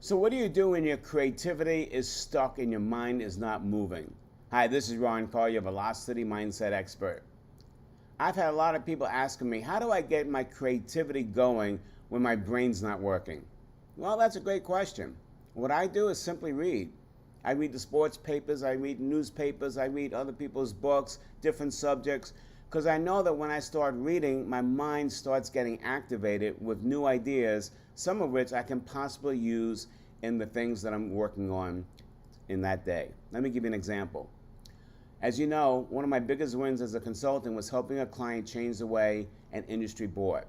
So what do you do when your creativity is stuck and your mind is not moving? Hi, this is Ron Carr, your velocity mindset expert. I've had a lot of people asking me, how do I get my creativity going when my brain's not working? Well, that's a great question. What I do is simply read. I read the sports papers, I read newspapers, I read other people's books, different subjects, because I know that when I start reading, my mind starts getting activated with new ideas, some of which I can possibly use in the things that I'm working on in that day. Let me give you an example. As you know, one of my biggest wins as a consultant was helping a client change the way an industry bought.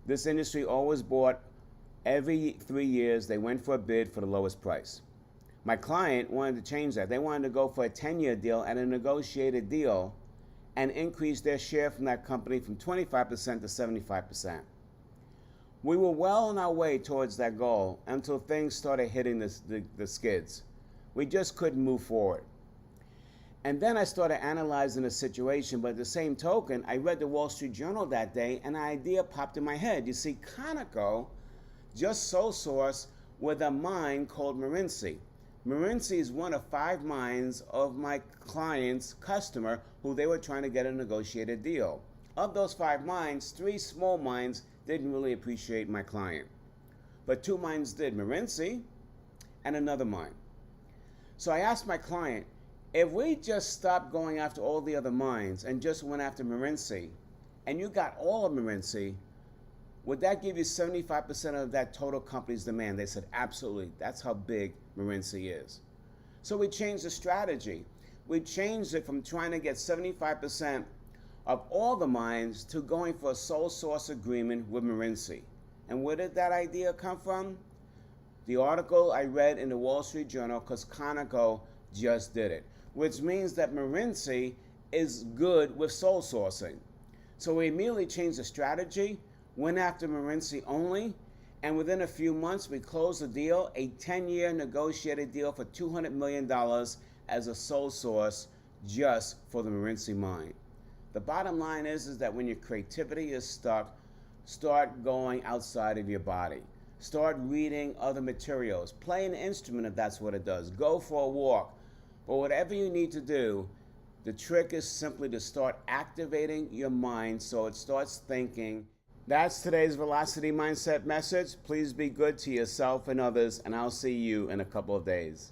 This industry always bought every 3 years. They went for a bid for the lowest price. My client wanted to change that. They wanted to go for a 10-year deal and a negotiated deal and increase their share from that company from 25% to 75%. We were well on our way towards that goal until things started hitting the skids. We just couldn't move forward. And then I started analyzing the situation, but at the same token, I read the Wall Street Journal that day and an idea popped in my head. You see, Conoco just sole sourced with a mine called Morenci. Morenci is one of 5 mines of my client's customer who they were trying to get a negotiated deal. Of those 5 mines, 3 small mines didn't really appreciate my client. But 2 mines did, Morenci and another mine. So I asked my client, if we just stopped going after all the other mines and just went after Morenci, and you got all of Morenci, would that give you 75% of that total company's demand? They said, absolutely. That's how big Morenci is. So we changed the strategy. We changed it from trying to get 75% of all the mines to going for a sole source agreement with Morenci. And where did that idea come from? The article I read in the Wall Street Journal, because Conoco just did it, which means that Morenci is good with sole sourcing. So we immediately changed the strategy, went after Morenci only, and within a few months we closed the deal, a 10-year negotiated deal for $200 million as a sole source just for the Morenci mine. The bottom line is that when your creativity is stuck, start going outside of your body. Start reading other materials. Play an instrument if that's what it does. Go for a walk. But whatever you need to do, the trick is simply to start activating your mind so it starts thinking. That's today's Velocity Mindset message. Please be good to yourself and others, and I'll see you in a couple of days.